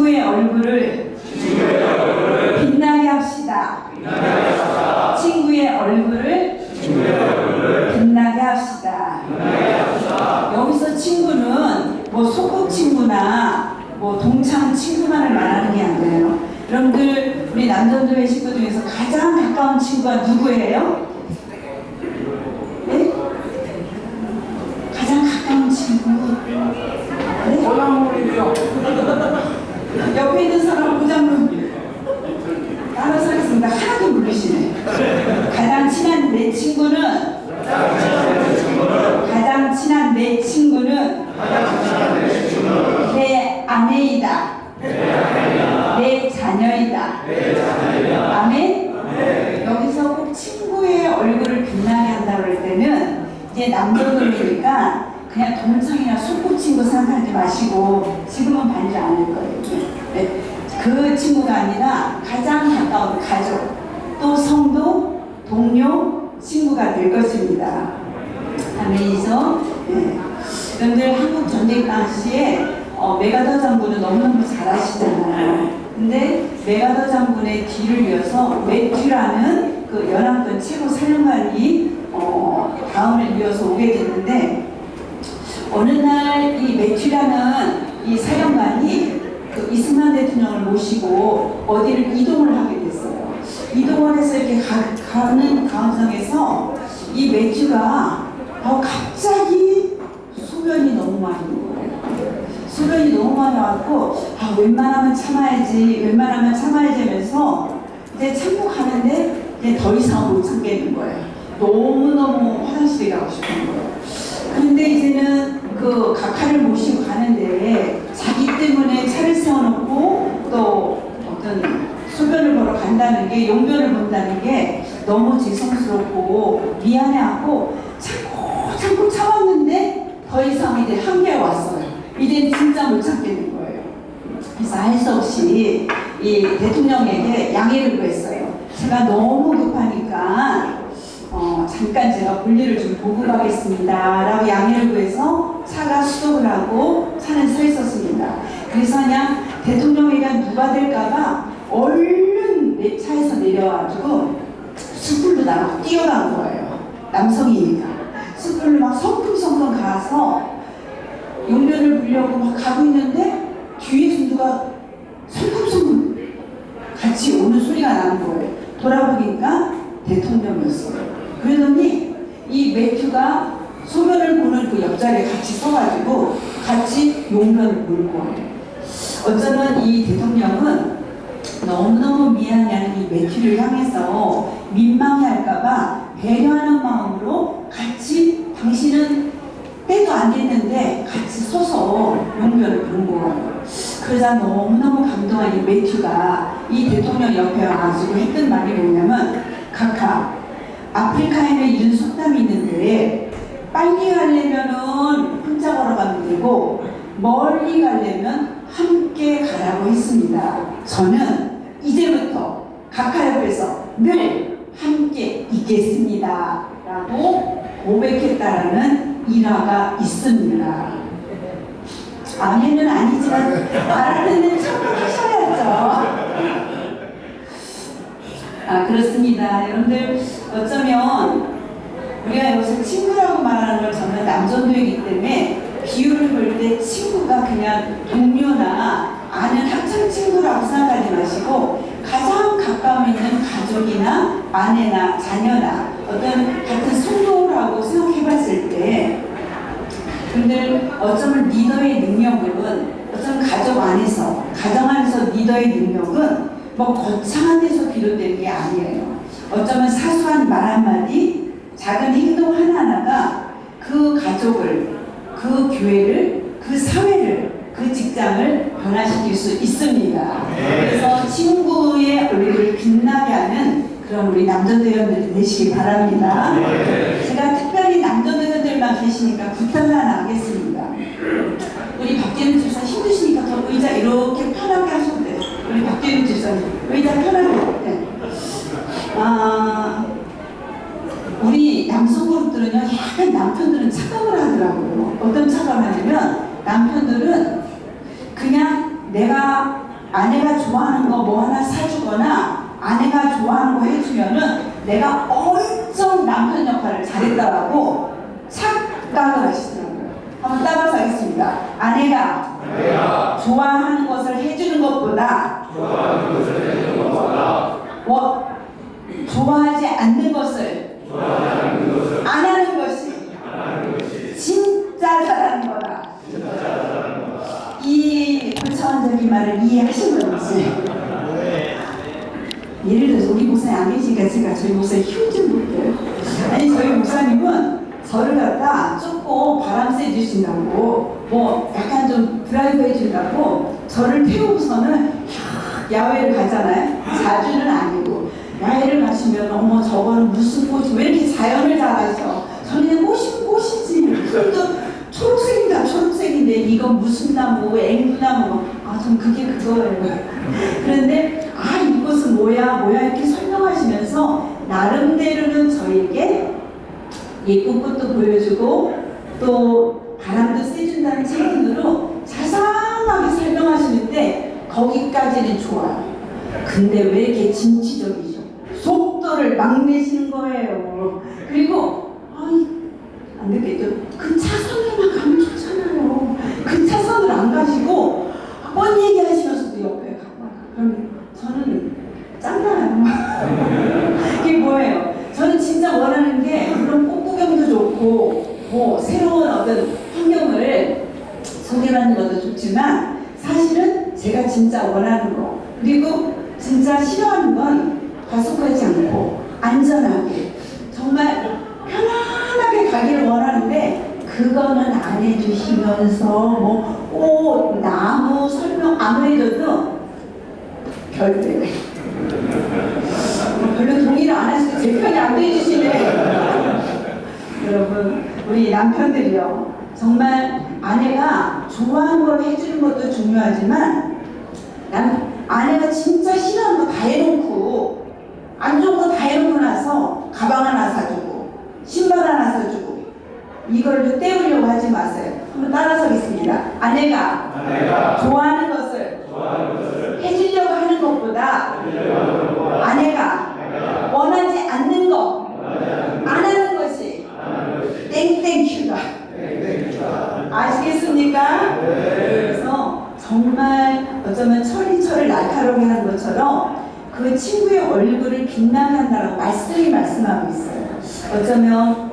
친구의 얼굴을 빛나게 합시다. 친구의 얼굴을 빛나게 합시다. 여기서 친구는 뭐 소꿉 친구나 뭐 동창 친구만을 말하는 게 아니에요. 여러분들 우리 남전도회 식구 중에서 가장 가까운 친구가 누구예요? 네? 가장 가까운 친구. 네? 고장물이요. 옆에 있는 사람 고장물. 따라서 하겠습니다. 하나도 모르시네. 가장 친한 내 친구는 내 아내이다. 내 자녀이다. 아멘? 여기서 꼭 친구의 얼굴을 빛나게 한다고 할 때는 이제 남자들이니까 그냥 동창이나 소꿉친구 생각하지 마시고 지금은 반지 않을 거예요. 네. 그 친구가 아니라 가장 가까운 가족, 또 성도, 동료, 친구가 될 것입니다. 아멘이죠? 네. 여러분들 한국 전쟁 당시에 메가더 장군은 너무너무 잘하시잖아요. 근데 메가더 장군의 뒤를 이어서 매튜라는 그 연합군 최고 사령관이 다음을 이어서 오게 됐는데, 어느 날 이 매튜라는 이 사령관이 그 이승만 대통령을 모시고 어디를 이동을 하게 됐어요. 이동을 해서 이렇게 가는 가운데에서 이 매튜가 갑자기 소변이 너무 많이 온 거예요. 소변이 너무 많이 와갖고 웬만하면 참아야지 하면서 이제 참고 가는데 이제 더 이상 못 참겠는 거예요. 너무너무 화장실에 가고 싶은 거예요. 그런데 이제는 그 각하를 모시고 가는데 자기 때문에 차를 세워놓고 또 어떤 소변을 보러 간다는 게, 용변을 본다는 게 너무 죄송스럽고 미안해하고 참고 참았는데 더 이상 이제 한계에 왔어요. 이제 진짜 못 참겠는 거예요. 그래서 할 수 없이 이 대통령에게 양해를 구했어요. 제가 너무 급하니까 잠깐 제가 볼일을 좀 보고 가겠습니다 라고 양해를 구해서 차가 수독을 하고 차는 서 있었습니다. 그래서 그냥 대통령회가 누가 될까봐 얼른 내 차에서 내려와가지고 숯불로 나가고 뛰어간 거예요. 남성이니까 숯불로 막 성큼성큼 가서 용변을 보려고 막 가고 있는데 뒤에서 누가 성큼성큼 같이 오는 소리가 나는 거예요. 돌아보니까 대통령이었어요. 그러더니 이 매튜가 소변을 보는 그 옆자리에 같이 서가지고 같이 용변을 볼 거예요. 어쩌면 이 대통령은 너무너무 미안해하는 이 매튜를 향해서 민망해할까봐 배려하는 마음으로 같이, 당신은 때도 안 됐는데 같이 서서 용변을 본 거예요. 그러자 너무너무 감동한 이 매튜가 이 대통령 옆에 와가지고 했던 말이 뭐냐면, 각하, 아프리카에는 이런 속담이 있는데 빨리 가려면은 혼자 걸어가면 되고 멀리 가려면 함께 가라고 했습니다. 저는 이제부터 각하 옆에서 늘 함께 있겠습니다 라고 고백했다라는 일화가 있습니다. 아멘은 아니지만 알아듣는 척을 하셔야죠. 그렇습니다. 여러분들, 어쩌면 우리가 여기서 친구라고 말하는 걸 저는 남전도이기 때문에 비유를 볼 때 친구가 그냥 동료나 아는 학창 친구라고 생각하지 마시고 가장 가까운 있는 가족이나 아내나 자녀나 어떤 같은 성도라고 생각해 봤을 때, 근데 어쩌면 리더의 능력은, 어쩌면 가족 안에서, 가정 안에서 리더의 능력은 뭐 거창한 데서 비롯되는 게 아니에요. 어쩌면 사소한 말 한마디, 작은 행동 하나하나가 그 가족을, 그 교회를, 그 사회를, 그 직장을 변화시킬 수 있습니다. 그래서 친구의 얼굴을 빛나게 하는 그런 우리 남전도회원들이 되시기 바랍니다. 제가 특별히 남전도회원들만 계시니까 부탁을 하나 하겠습니다. 우리 박재윤 집사 힘드시니까 더 의자 이렇게 편하게 하셔도 돼요. 우리 박재윤 집사님 의자 편하게. 네. 우리 남성 그룹들은요, 약간 남편들은 착각을 하더라고요. 어떤 착각을 하냐면, 남편들은 그냥 내가 아내가 좋아하는 거 뭐 하나 사주거나 아내가 좋아하는 거 해주면은 내가 엄청 남편 역할을 잘했다라고 착각을 하시더라고요. 한번 따라서 하겠습니다. 아내가 좋아하는 것을 해주는 것보다 좋아하지 않는 것을 안 하는 것이 진짜 잘하는 거다. 이 고차원적인 말을 이해하신 건지. 예를 들어서 우리 목사님 안 계시니까 제가 저희 목사님 힘좀 볼게요. 아니 저희 목사님은 저를 갖다 조금 바람 쐬주신다고 뭐 약간 좀 드라이브 해준다고 저를 태우고서는 야외를 가잖아요. 자주는 아니고 야외를 가시면 어머 저거는 무슨 꽃이 왜 이렇게 자연을 잘 아셔. 저는 그냥 꽃이지. 또 초록색이다 초록색인데 이건 무슨 나무 앵두나무 전 그게 그거예요. 그런데 이것은 뭐야 이렇게 설명하시면서 나름대로는 저에게 예쁜 꽃도 보여주고 또 바람도 쐬준다는 책임으로 자상하게 설명하시는데 거기까지는 좋아요. 근데 왜 이렇게 진취적이죠? 속도를 막 내시는 거예요. 그리고 안 됐겠죠? 그 차선에만 가면 좋잖아요. 그 차선을 안 가시고 뻔 얘기하시면서도 옆에 가고 그럼 저는 짱나요. 이게 뭐예요? 저는 진짜 원하는 게 물론 꽃 구경도 좋고 뭐 새로운 어떤 환경을 소개받는 것도 좋지만 사실은 제가 진짜 원하는 거 그리고 진짜 싫어하는 건 과속하지 않고 안전하게 정말 편안하게 가기를 원하는데 그거는 안 해주시면서 뭐 꽃, 나무 설명 안 해줘도 별로 동의를 안 하시고 제 편이 안 돼주시네. 여러분 우리 남편들이요 정말 아내가 좋아하는 걸 해주는 것도 중요하지만 아내가 진짜 싫어하는 거 다 해놓고 안 좋은 거 다 해놓고 나서 가방 하나 사주고 신발 하나 사주고 이걸로 때우려고 하지 마세요. 한번 따라서겠습니다. 아내가 좋아하는 것을 해주려고 하는 것보다 아내가 원하지 않는 거 안 하는 것이 땡땡큐다. 아시겠습니까? 그래서 정말 어쩌면 철이 날카롭게 하는 것처럼 그 친구의 얼굴을 빛나게 한다고 말씀하고 있어요. 어쩌면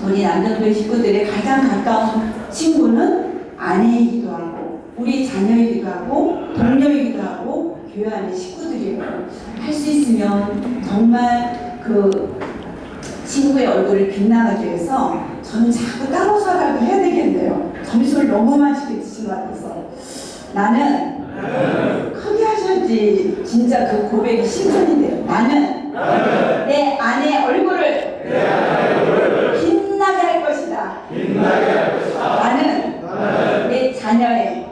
우리 남정교회 식구들의 가장 가까운 친구는 아내이기도 하고 우리 자녀이기도 하고 동료이기도 하고 교회 안의 식구들이에요. 할 수 있으면 정말 그 친구의 얼굴을 빛나게 위해서 저는 자꾸 따로서라도 해야 되겠네요. 점심을 너무 맛있게 드신 것 같아서 나는 크게 하셔야지 진짜 그 고백이 실천인데요. 나는 내 아내의 얼굴을 빛나게 할 것이다. 나는 내 자녀의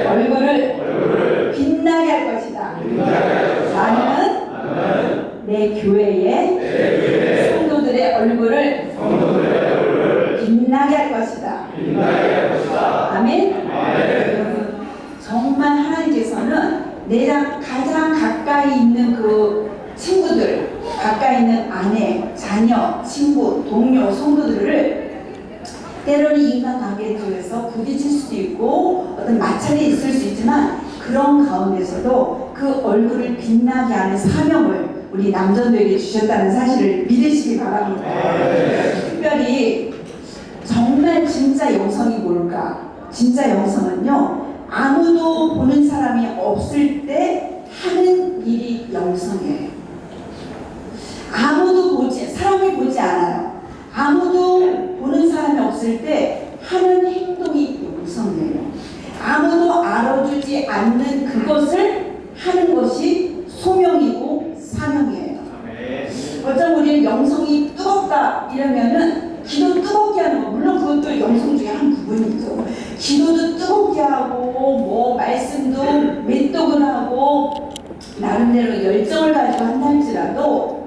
얼굴을 빛나게 할 것이다. 나는 내 교회의 성도들의 얼굴을 빛나게 할 것이다. 아멘. 여러분 정말 하나님께서는 내랑 가장 가까이 있는 그 친구들, 가까이 있는 아내, 자녀, 친구, 동료, 성도들을 때로는 인간관계에 통해서 부딪힐 수도 있고 어떤 마찰이 있을 수 있지만 그런 가운데서도 그 얼굴을 빛나게 하는 사명을 우리 남전도에게 주셨다는 사실을 믿으시기 바랍니다. 특별히 정말 진짜 영성이 뭘까? 진짜 영성은요 아무도 보는 사람이 없을 때 하는 일이 영성이에요. 사람이 보지 않아요. 아무도 보는 사람이 없을 때 하는 행동이 영성이에요. 아무도 알아주지 않는 그것을 하는 것이 소명이고 사명이에요. 어쩌면 우리는 영성이 뜨겁다 이러면은 기도 뜨겁게 하는 거 물론 그것도 영성 중에 한 부분이죠. 기도도 뜨겁게 하고 뭐 말씀도 맷독을 하고 나름대로 열정을 가지고 한다 할지라도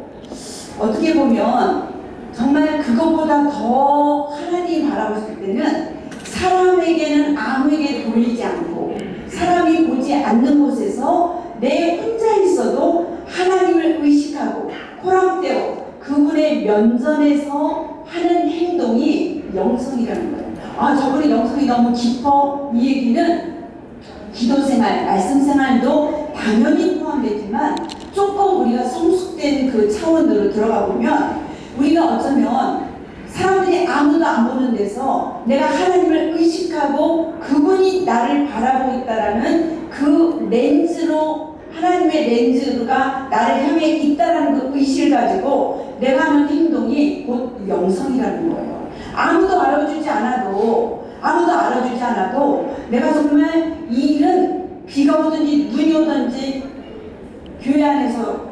어떻게 보면 정말 그것보다 더 하나님 바라보실 때는 사람에게는 아무에게 돌리지 않고 사람이 보지 않는 곳에서 내 혼자 있어도 하나님을 의식하고 호람되어 그분의 면전에서 하는 행동이 영성이라는 거예요. 아, 저분의 영성이 너무 깊어. 이 얘기는 기도 생활, 말씀 생활도 당연히 포함되지만 조금 우리가 성숙된 그 차원으로 들어가 보면 우리가 어쩌면 사람들이 아무도 안 보는 데서 내가 하나님을 의식하고 그분이 나를 바라보고 있다라는 그 렌즈로, 하나님의 렌즈가 나를 향해 있다라는 그 의식을 가지고 내가 하는 행동이 곧 영성이라는 거예요. 아무도 알아주지 않아도 내가 정말 이 일은 비가 오든지 눈이 오든지, 교회 안에서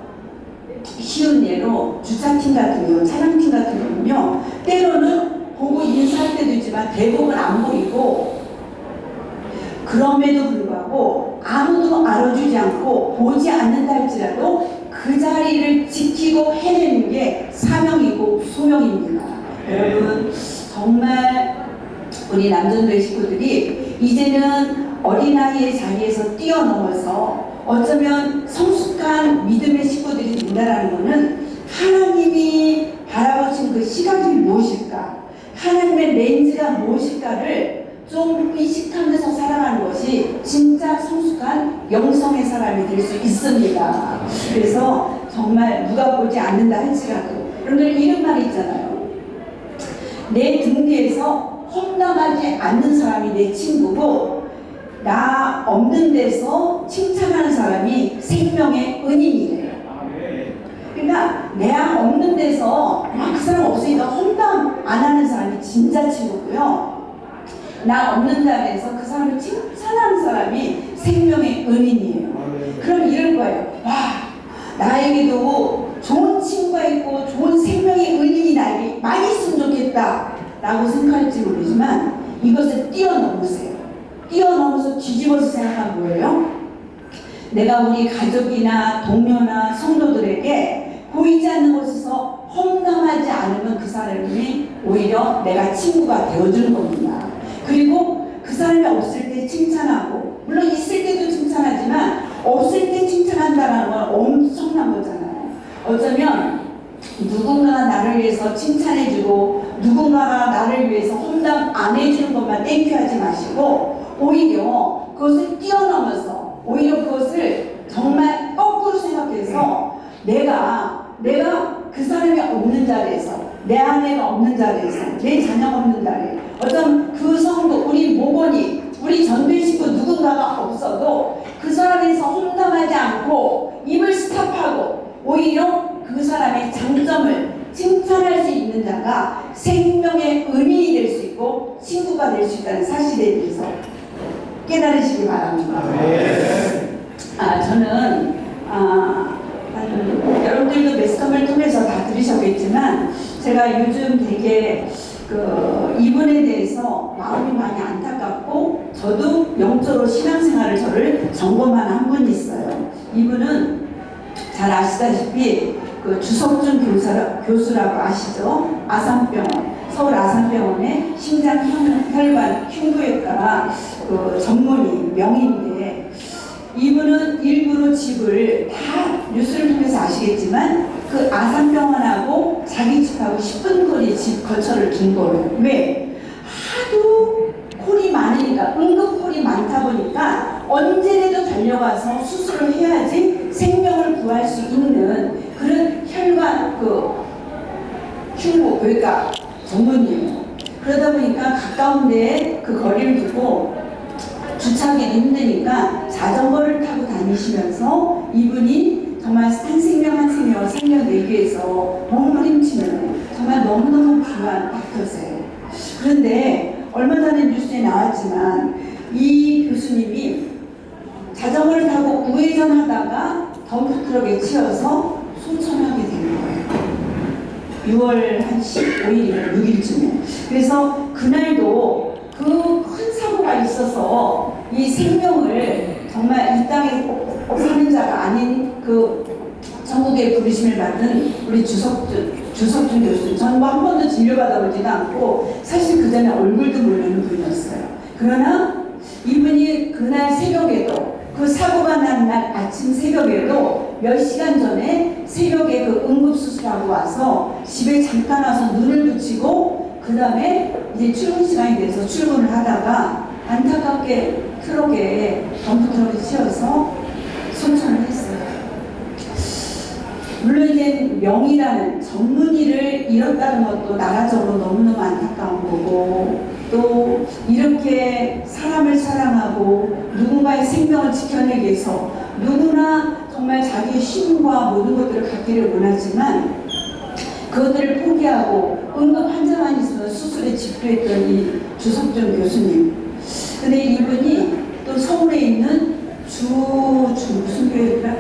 쉬운 예로 주차팀 같은 경우, 차량팀 같은 경우는요, 때로는 보고 인사할 때도 있지만 대부분 안 보이고, 그럼에도 불구하고 아무도 알아주지 않고 보지 않는다 할지라도 그 자리를 지키고 해내는 게 사명이고 소명입니다. 여러분, 정말 우리 남전도의 식구들이 이제는 어린아이의 자리에서 뛰어넘어서 어쩌면 성숙한 믿음의 식구들이 된다는 것은 하나님이 바라보신 그 시각이 무엇일까, 하나님의 렌즈가 무엇일까를 좀 의식하면서 살아가는 것이 진짜 성숙한 영성의 사람이 될 수 있습니다. 그래서 정말 누가 보지 않는다 할지라도, 여러분들 이런 말이 있잖아요. 내 등 뒤에서 험담하지 않는 사람이 내 친구고, 나 없는 데서 칭찬하는 사람이 생명의 은인이래요. 그러니까 내가 없는 데서 막 그 사람 없으니까 험담 안 하는 사람이 진짜 친구고요. 나 없는 자리에서 그 사람을 칭찬하는 사람이 생명의 은인이에요. 그럼 이럴 거예요. 와, 나에게도 좋은 친구가 있고 좋은 생명의 은인이 나에게 많이 있으면 좋겠다 라고 생각할지 모르지만 이것을 뛰어넘으세요. 뛰어넘어서 뒤집어서 생각한 거예요. 내가 우리 가족이나 동료나 성도들에게 보이지 않는 곳에서 험담하지 않으면 그 사람이 오히려 내가 친구가 되어주는 겁니다. 그리고 그 사람이 없을 때 칭찬하고, 물론 있을 때도 칭찬하지만 없을 때 칭찬한다는 건 엄청난 거잖아요. 어쩌면 누군가가 나를 위해서 칭찬해주고 누군가가 나를 위해서 험담 안 해주는 것만 땡큐하지 마시고 오히려 그것을 뛰어넘어서, 오히려 그것을 정말 거꾸로 생각해서 내가 그 사람이 없는 자리에서, 내 아내가 없는 자리에서, 내 자녀가 없는 자리에, 어떤 그 성도, 우리 모건이, 우리 전도의 식구 누군가가 없어도 그 사람에서 험담하지 않고 입을 스탑하고 오히려 그 사람의 장점을 칭찬할 수 있는 자가 생명의 은인이 될 수 있고 친구가 될 수 있다는 사실에 대해서 깨달으시기 바랍니다. 저는 여러분들도 매스컴을 통해서 다 들으셨겠지만 제가 요즘 되게 이분에 대해서 마음이 많이 안타깝고 저도 영적으로 신앙생활을 저를 점검한 분이 있어요. 이분은 잘 아시다시피 그 주석준 교수라고 아시죠? 아산병원, 서울 아산병원의 심장혈관 흉부외과 그 전문의 명의인데, 이분은 일부러 집을 다 뉴스를 통해서 아시겠지만 그 아산병원하고 자기 집하고 10분 거리 집 거처를 둔 거예요. 왜? 하도 콜이 많으니까, 응급콜이 많다 보니까 언제라도 달려가서 수술을 해야지 생명을 구할 수 있는 그런 혈관 흉부외과 전문의예요. 그러다 보니까 가까운 데에 그 거리를 두고 주차하기 힘드니까 자전거를 타고 다니시면서 이분이 정말 한 생명 한 생명을 살려내기 위해서 몸부림치는 정말 너무너무 중요한 닥터세요. 그런데 얼마 전에 뉴스에 나왔지만 이 교수님이 자전거를 타고 우회전하다가 덤프트럭에 치여서 소천하게 된 거예요. 6월 한 15일이나 6일쯤에. 그래서 그날도 그 큰 사고가 있어서 이 생명을 정말 이 땅에 사는 자가 아닌 그 전국의 부르심을 받은 우리 주석준 교수, 저는 뭐 한 번도 진료받아보지도 않고 사실 그 전에 얼굴도 모르는 분이었어요. 그러나 이분이 그날 새벽에도 그 사고가 난 날 아침 새벽에도 몇 시간 전에 새벽에 그 응급수술하고 와서 집에 잠깐 와서 눈을 붙이고 그 다음에 이제 출근 시간이 돼서 출근을 하다가 안타깝게 트럭에 덤프트럭에 치여서 손상을 했어요. 물론 이제 명의라는 전문의를 잃었다는 것도 나라적으로 너무너무 안타까운 거고 또 이렇게 사람을 사랑하고 누군가의 생명을 지켜내기 위해서 누구나 정말 자기의 쉼과 모든 것들을 갖기를 원하지만 그것들을 포기하고 응급 환자만 있으면 수술에 집중했던 이 주석준 교수님. 근데 이분이 또 서울에 있는 무슨 교회더라?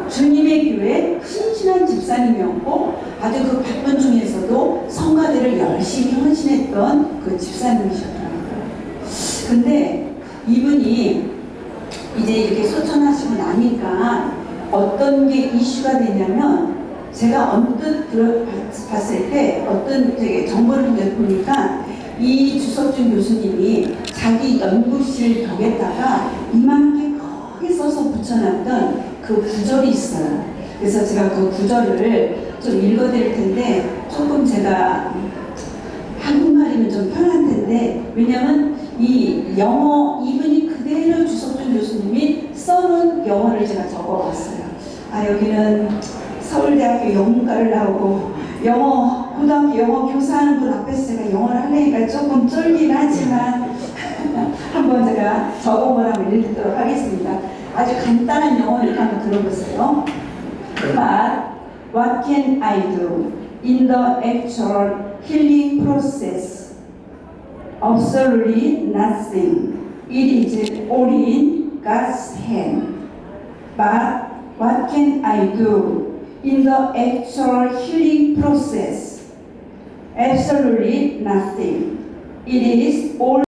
주님의 교회 신실한 집사님이었고 아주 그 바쁜 중에서도 성가대를 열심히 헌신했던 그 집사님이셨더라고요. 근데 이분이 이제 이렇게 소천하시고 나니까 어떤 게 이슈가 되냐면 제가 언뜻 봤을 때 어떤 되게 정보를 보니까 이 주석준 교수님이 자기 연구실 벽에다가 이만하게 크게 써서 붙여놨던 그 구절이 있어요. 그래서 제가 그 구절을 좀 읽어드릴 텐데 조금 제가 한국말이면 좀 편할 텐데 왜냐면 이 영어 이분이 그대로 주석준 교수님이 써놓은 영어를 제가 적어봤어요. 여기는 서울대학교 영문과를 나오고 고등학교 영어 교사하는 분 앞에서 제가 영어를 하려니까 조금 쫄긴 하지만 한번 제가 적은 걸 한번 읽도록 하겠습니다. 아주 간단한 영어니까 한번 들어보세요. But what can I do in the actual healing process? Absolutely nothing. It is all in God's hand. But what can I do in the actual healing process? Absolutely nothing. It is all